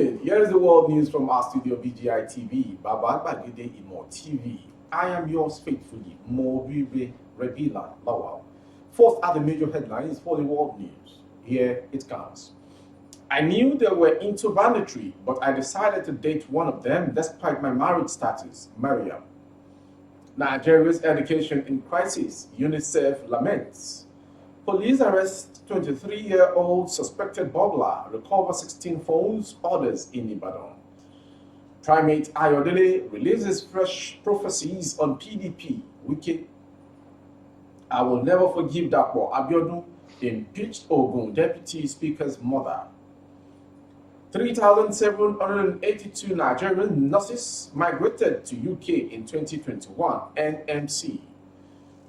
evening. Here is the world news from our studio BGI TV, Baba Bagide Imo TV. I am yours faithfully, Mobibe Rebila Lawal. First are the major headlines for the world news. Here it comes. I knew they were into banditry, but I decided to date one of them despite my marriage status, Mariam. Nigeria's education in crisis, UNICEF laments. Police arrest 23-year-old suspected burglar, recover 16 phones, orders in Ibadan. Primate Ayodele releases fresh prophecies on PDP. Wicked. I will never forgive Dapo Abiodun, impeached Ogun Deputy Speaker's mother. 3,782 Nigerian nurses migrated to UK in 2021, NMC.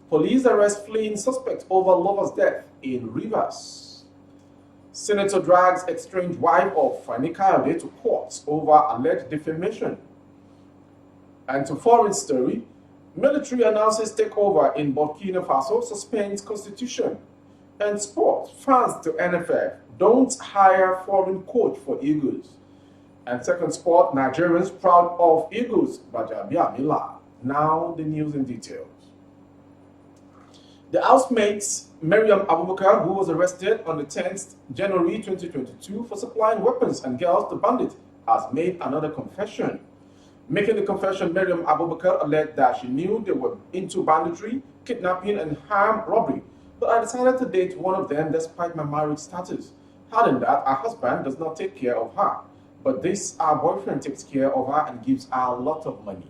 Police arrest fleeing suspect over lover's death in Rivers. Senator drags estranged wife of Femi Femi to court over alleged defamation. And to foreign story, military announces takeover in Burkina Faso, suspends constitution. And sport, fans to NFF, don't hire foreign coach for Eagles. And second sport, Nigerians proud of Eagles, Bajabia Mila. Now the news in details. The housemates, Mariam Abubakar, who was arrested on the 10th January 2022 for supplying weapons and girls to bandits, has made another confession. Making the confession, Mariam Abubakar alleged that she knew they were into banditry, kidnapping, and armed robbery, but I decided to date one of them despite my marriage status. Adding that her husband does not take care of her, but our boyfriend takes care of her and gives her a lot of money.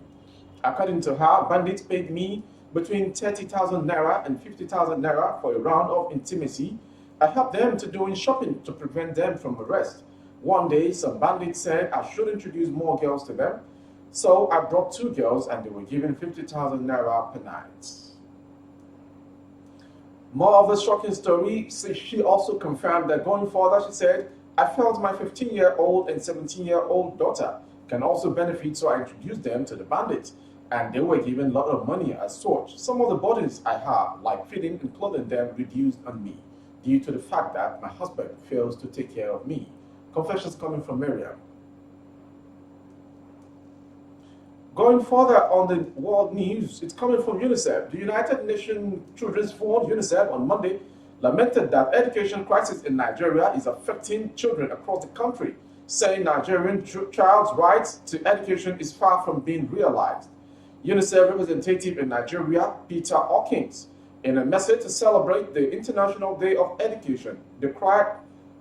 According to her, bandits paid me between 30,000 naira and 50,000 naira for a round of intimacy. I helped them to doing shopping to prevent them from arrest. One day, some bandits said I should introduce more girls to them, so I brought 2 girls and they were given 50,000 naira per night. More of the shocking story, she also confirmed that going further, she said, I felt my 15-year-old and 17-year-old daughter can also benefit, so I introduced them to the bandits, and they were given a lot of money as such. Some of the burdens I have, like feeding and clothing them, reduced on me due to the fact that my husband fails to take care of me. Confessions coming from Miriam. Going further on the world news, it's coming from UNICEF. The United Nations Children's Fund, UNICEF, on Monday lamented that education crisis in Nigeria is affecting children across the country, saying Nigerian child's rights to education is far from being realized. UNICEF representative in Nigeria, Peter Hawkins, in a message to celebrate the International Day of Education, decried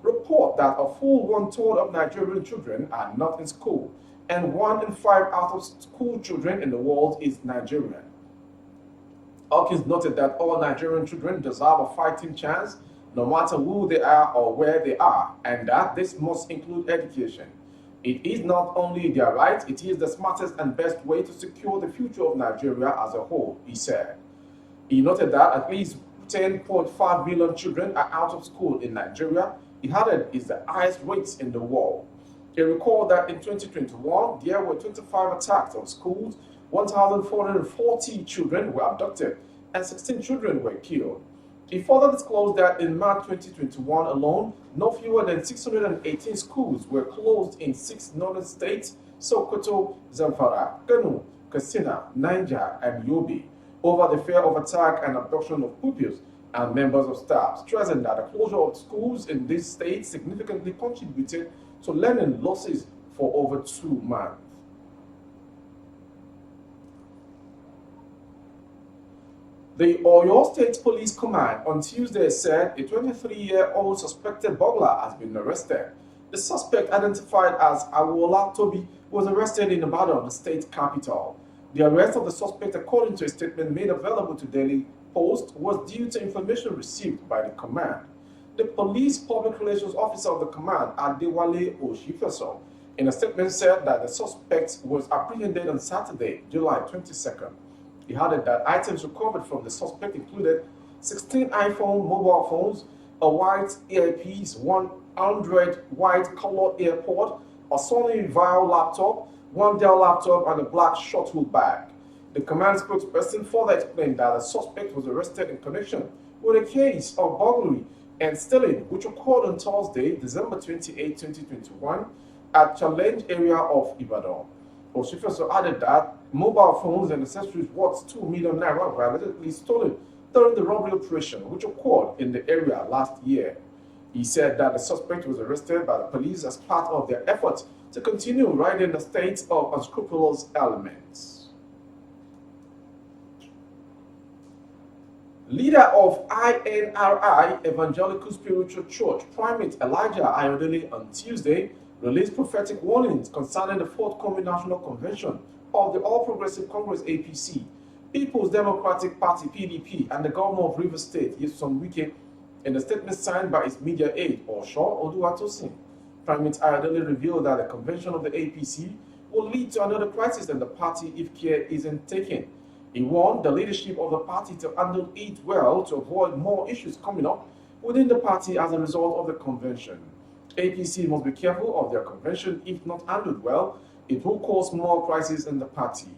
report that a full 1/3 of Nigerian children are not in school, and 1 in 5 out of school children in the world is Nigerian. Hawkins noted that all Nigerian children deserve a fighting chance, no matter who they are or where they are, and that this must include education. It is not only their right, it is the smartest and best way to secure the future of Nigeria as a whole, he said. He noted that at least 10.5 million children are out of school in Nigeria. He added is the highest rates in the world. He recalled that in 2021, there were 25 attacks on schools, 1,440 children were abducted, and 16 children were killed. He further disclosed that in March 2021 alone, no fewer than 618 schools were closed in 6 northern states, Sokoto, Zamfara, Kano, Katsina, Niger, and Yobe, over the fear of attack and abduction of pupils and members of staff, stressing that the closure of schools in these states significantly contributed to learning losses for over 2 months. The Oyo State Police Command on Tuesday said a 23-year-old suspected burglar has been arrested. The suspect, identified as Awola Tobi, was arrested in Ibadan, the state capital. The arrest of the suspect, according to a statement made available to Daily Post, was due to information received by the command. The police public relations officer of the command, Adewale Oshifeso, in a statement said that the suspect was apprehended on Saturday, July 22nd. He added that items recovered from the suspect included 16 iPhone mobile phones, a white earpiece, 100 white-colored AirPod, a Sony Vaio laptop, 1 Dell laptop, and a black shuttle bag. The command spokesperson further explained that the suspect was arrested in connection with a case of burglary and stealing, which occurred on Thursday, December 28, 2021, at Challenge area of Ibadan. Osifeso added that mobile phones and accessories worth 2 million naira were allegedly stolen during the robbery operation, which occurred in the area last year. He said that the suspect was arrested by the police as part of their efforts to continue riding the state of unscrupulous elements. Leader of INRI Evangelical Spiritual Church, Primate Elijah Ayodele, on Tuesday released prophetic warnings concerning the forthcoming national convention of the All Progressive Congress APC, People's Democratic Party PDP, and the governor of Rivers State, Nyesom Wike, in a statement signed by its media aide, Osho Oluwatosin. Primate Ayodele revealed that the convention of the APC will lead to another crisis in the party if care isn't taken. He warned the leadership of the party to handle it well to avoid more issues coming up within the party as a result of the convention. APC must be careful of their convention. If not handled well, it will cause more crises in the party.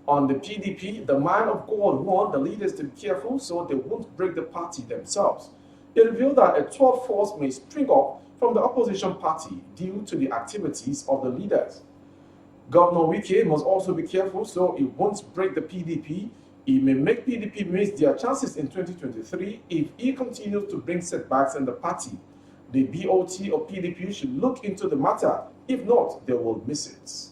On the PDP, the man of God warned the leaders to be careful so they won't break the party themselves. He revealed that a third force may spring up from the opposition party due to the activities of the leaders. Governor Wike must also be careful so he won't break the PDP. He may make PDP miss their chances in 2023 if he continues to bring setbacks in the party. The BOT or PDP should look into the matter. If not, they will miss it.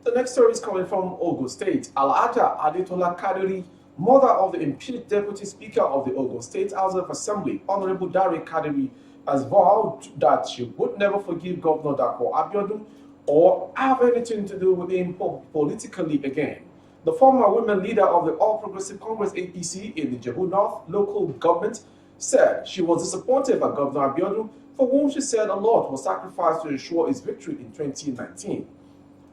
The next story is coming from Ogun State. Alhaja Adetola Kadiri, mother of the impeached Deputy Speaker of the Ogun State House of Assembly, Honorable Dare Kadiri, has vowed that she would never forgive Governor Dapo Abiodun or have anything to do with him politically again. The former women leader of the All Progressive Congress APC in the Jebu North local government said she was disappointed by Governor Abiodun, for whom she said a lot was sacrificed to ensure his victory in 2019.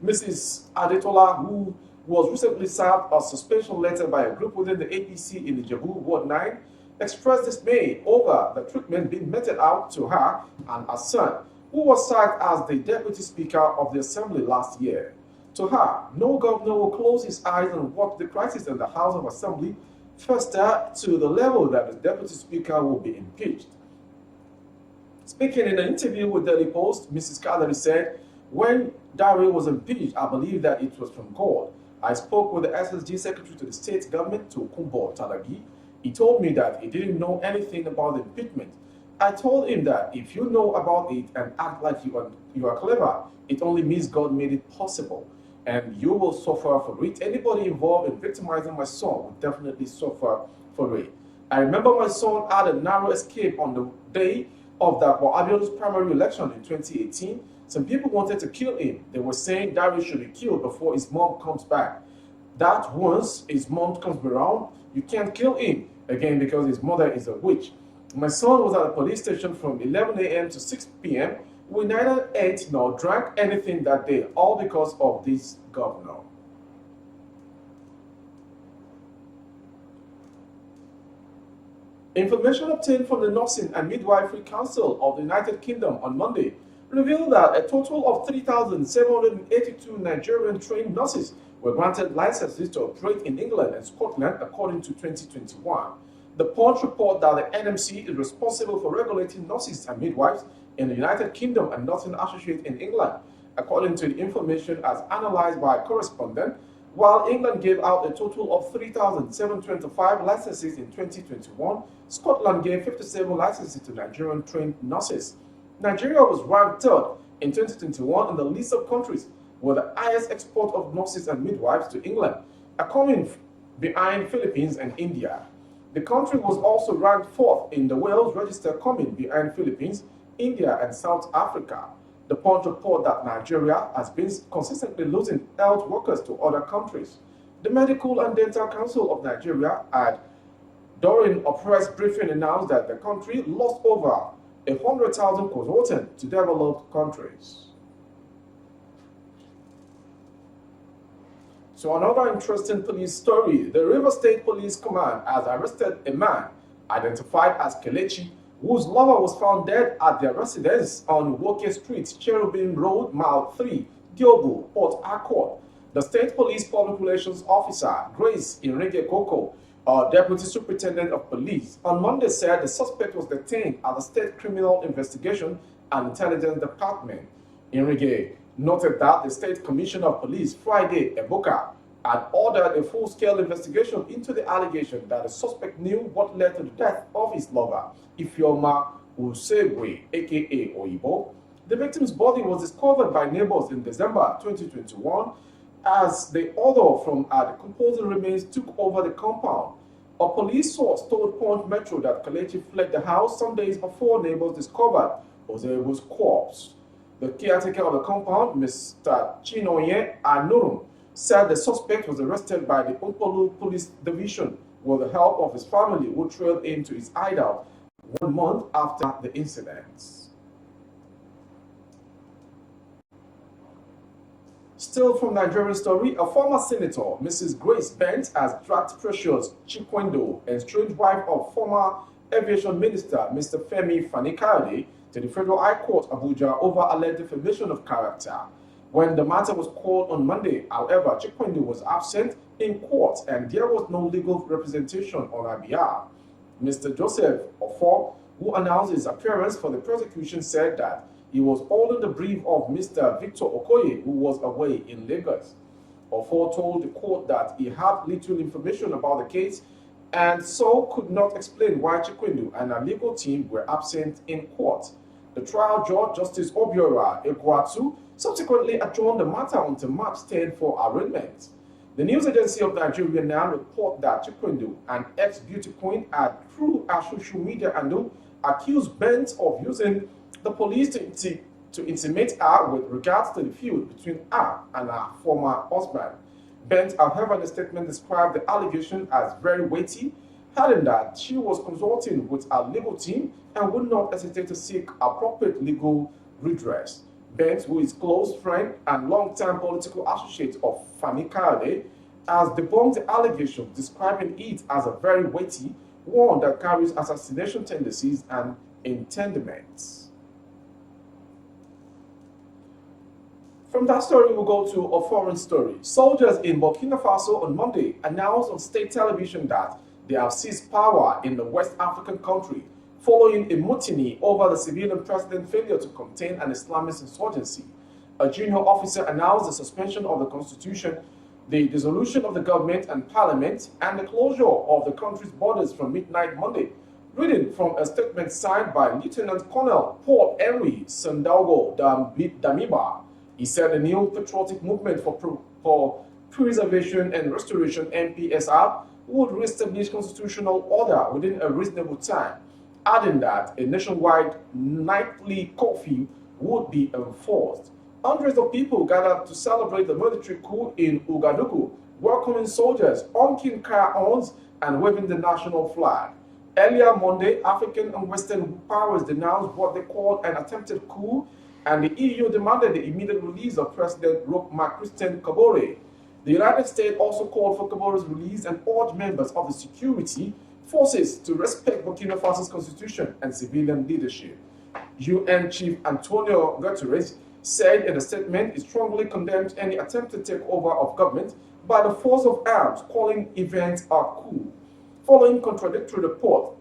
Mrs. Adetola, who was recently served a suspension letter by a group within the APC in the Jebu Ward 9, expressed dismay over the treatment being meted out to her and her son, who was sacked as the Deputy Speaker of the Assembly last year. To her, no governor will close his eyes and watch the crisis in the House of Assembly fester to the level that the Deputy Speaker will be impeached. Speaking in an interview with Daily Post, Mrs. Kadiri said, "When Dare was impeached, I believe that it was from God. I spoke with the SSG Secretary to the state government, to Kumbo Talagi. He told me that he didn't know anything about the impeachment. I told him that if you know about it and act like you are clever, it only means God made it possible, and you will suffer for it. Anybody involved in victimizing my son will definitely suffer for it. I remember my son had a narrow escape on the day of that Abiodun's primary election in 2018. Some people wanted to kill him. They were saying Dare should be killed before his mom comes back. That once his mom comes around, you can't kill him again because his mother is a witch. My son was at the police station from 11 a.m. to 6 p.m. We neither ate nor drank anything that day, all because of this governor." Information obtained from the Nursing and Midwifery Council of the United Kingdom on Monday revealed that a total of 3,782 Nigerian trained nurses were granted licenses to operate in England and Scotland according to 2021. The Punch report that the NMC is responsible for regulating nurses and midwives in the United Kingdom and Nursing Associate in England, according to the information as analyzed by a correspondent. While England gave out a total of 3,725 licenses in 2021, Scotland gave 57 licenses to Nigerian trained nurses. Nigeria was ranked third in 2021 in the list of countries with the highest export of nurses and midwives to England, coming behind Philippines and India. The country was also ranked fourth in the Wales register, coming behind Philippines, India, and South Africa. The Punch report that Nigeria has been consistently losing health workers to other countries. The Medical and Dental Council of Nigeria had, during a press briefing, announced that the country lost over 100,000 consultants to developed countries. So another interesting police story. The River State Police Command has arrested a man identified as Kelechi, whose lover was found dead at their residence on Woke Street, Cherubim Road, Mile 3, Diogo, Port Harcourt. The State Police Public Relations Officer, Grace Inrege Koko, Deputy Superintendent of Police, on Monday said the suspect was detained at the State Criminal Investigation and Intelligence Department. Enrique noted that the State Commissioner of Police, Friday Ebuka, had ordered a full-scale investigation into the allegation that the suspect knew what led to the death of his lover, Ifeoma Usegwe, aka Oyibo. The victim's body was discovered by neighbors in December 2021 as the odor from the decomposing remains took over the compound. A police source told Punch Metro that Kelechi fled the house some days before neighbors discovered Ozebu's corpse. The caretaker of the compound, Mr. Chinoye Anurum, said the suspect was arrested by the Ompolu Police Division with the help of his family, who trailed him to his hideout 1 month after the incident. Still from Nigerian story, a former senator, Mrs. Grace Bent, has dragged Precious Chikwendo, estranged wife of former aviation minister, Mr. Femi Femi, to the Federal High Court, Abuja, over alleged defamation of character. When the matter was called on Monday, however, Chikwendo was absent in court and there was no legal representation on her behalf. Mr. Joseph Ofo, who announced his appearance for the prosecution, said that he was holding the brief of Mr. Victor Okoye, who was away in Lagos. Ofo told the court that he had little information about the case and so could not explain why Chikwendo and her legal team were absent in court. The trial judge, Justice Obiora Egwatu, subsequently adjourned the matter until March 10 for arraignment. The news agency of Nigeria now report that Chikwendo, an ex-beauty queen, had through her social media handle accused Bent of using the police to intimidate her with regards to the feud between her and her former husband. Bent, however, in a statement described the allegation as very weighty, adding that she was consulting with her legal team and would not hesitate to seek appropriate legal redress. Bent, who is close friend and long-term political associate of Fani Kayode, has debunked the allegations, describing it as a very weighty one that carries assassination tendencies and intendiments. From that story, we'll go to a foreign story. Soldiers in Burkina Faso on Monday announced on state television that they have seized power in the West African country following a mutiny over the civilian president's failure to contain an Islamist insurgency. A junior officer announced the suspension of the constitution, the dissolution of the government and parliament, and the closure of the country's borders from midnight Monday. Reading from a statement signed by Lieutenant Colonel Paul Henry Sandaogo Damiba, he said the new patriotic movement for preservation and restoration (NPSR) would reestablish constitutional order within a reasonable time, adding that a nationwide nightly curfew would be enforced. Hundreds of people gathered to celebrate the military coup in Ouagadougou, welcoming soldiers, honking car horns, and waving the national flag. Earlier Monday, African and Western powers denounced what they called an attempted coup, and the EU demanded the immediate release of President Marc-Christian Kabore. The United States also called for Kabore's release and urged members of the security forces to respect Burkina Faso's constitution and civilian leadership. UN Chief Antonio Guterres said in a statement he strongly condemned any attempted takeover of government by the force of arms, calling events a coup. Following contradictory reports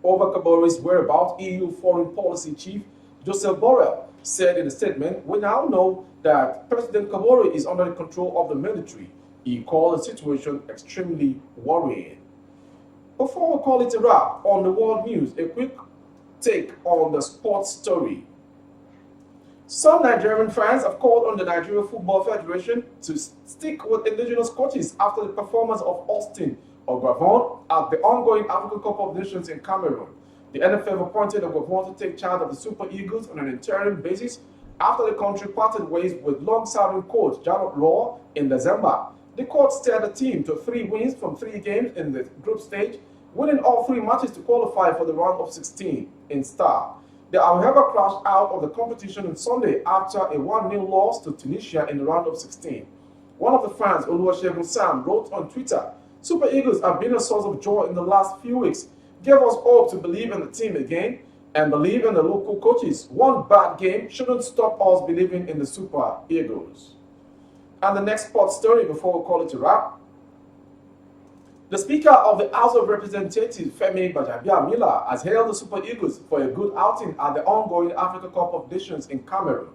over Kabore's whereabouts, EU Foreign Policy Chief Joseph Borrell said in a statement, "We now know that President Kabore is under the control of the military." He called the situation extremely worrying. Before we call it a wrap on the world news, a quick take on the sports story. Some Nigerian fans have called on the Nigerian Football Federation to stick with indigenous coaches after the performance of Austin Ogravon at the ongoing African Cup of Nations in Cameroon. The NFF appointed Ogravon to take charge of the Super Eagles on an interim basis after the country parted ways with long-serving coach Jarrod Law in December. The coach steered the team to 3 wins from 3 games in the group stage, winning all 3 matches to qualify for the round of 16 in Star. They however crashed out of the competition on Sunday after a 1-0 loss to Tunisia in the round of 16. One of the fans, Oluwasegun Sam, wrote on Twitter, "Super Eagles have been a source of joy in the last few weeks. Give us hope to believe in the team again and believe in the local coaches. One bad game shouldn't stop us believing in the Super Eagles." And the next sports story before we call it a wrap. The Speaker of the House of Representatives, Femi Femi, has hailed the Super Eagles for a good outing at the ongoing Africa Cup of Nations in Cameroon.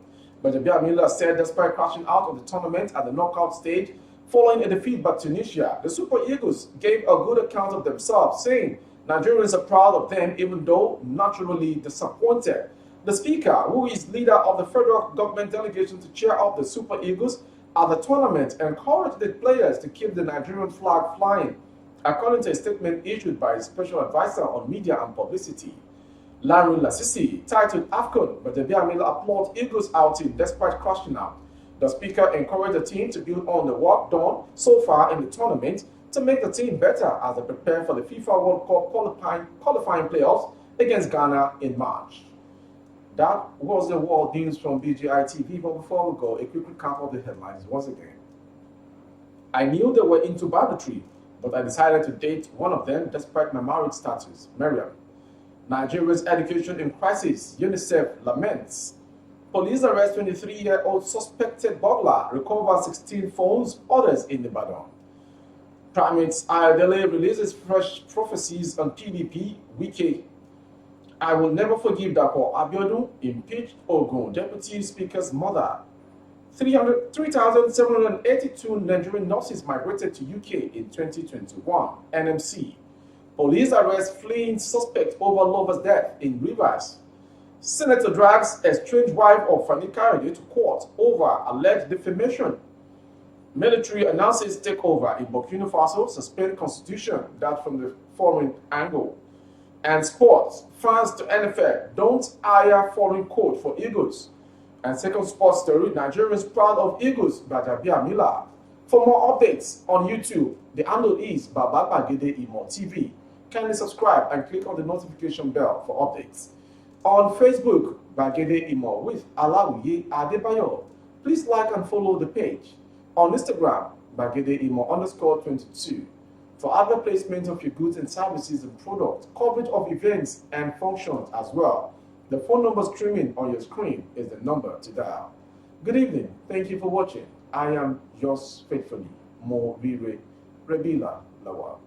Femi said despite crashing out of the tournament at the knockout stage following a defeat by Tunisia, the Super Eagles gave a good account of themselves, saying Nigerians are proud of them even though naturally disappointed. The Speaker, who is leader of the federal government delegation to cheer up the Super Eagles at the tournament, encouraged the players to keep the Nigerian flag flying, according to a statement issued by his special advisor on media and publicity. Larry Lasisi, titled AFCON, but Femi applauded Eagles' outing despite crashing out. The Speaker encouraged the team to build on the work done so far in the tournament to make the team better as they prepare for the FIFA World Cup qualifying playoffs against Ghana in March. That was the world news from BGI TV, but before we go, a quick recap of the headlines once again. I knew they were into banditry, but I decided to date one of them despite my marriage status, Miriam. Nigeria's education in crisis, UNICEF laments. Police arrest 23-year-old suspected burglar, recover 16 phones, others in Ibadan. Primates Ayodele releases fresh prophecies on PDP, Wike. I will never forgive Dapo Abiodun, impeached Ogun Deputy Speaker's mother. 3,782 Nigerian nurses migrated to UK in 2021, NMC. Police arrest fleeing suspect over lover's death in Rivers. Senator drags estranged wife of Femi Femi to court over alleged defamation. Military announces takeover in Burkina Faso, suspend constitution, that from the foreign angle. And sports, fans to NFL, don't hire foreign coach for Eagles. And second sports story, Nigerians proud of Eagles, Femi. For more updates on YouTube, the handle is Baba Bagede Imo TV. Kindly subscribe and click on the notification bell for updates. On Facebook, Bagede Imo with Alawiye Adebayo. Please like and follow the page. On Instagram, Bagede Imo_22. For other placement of your goods and services and products, coverage of events and functions as well. The phone number streaming on your screen is the number to dial. Good evening. Thank you for watching. I am yours faithfully, Mo Vire Rebila Lawal.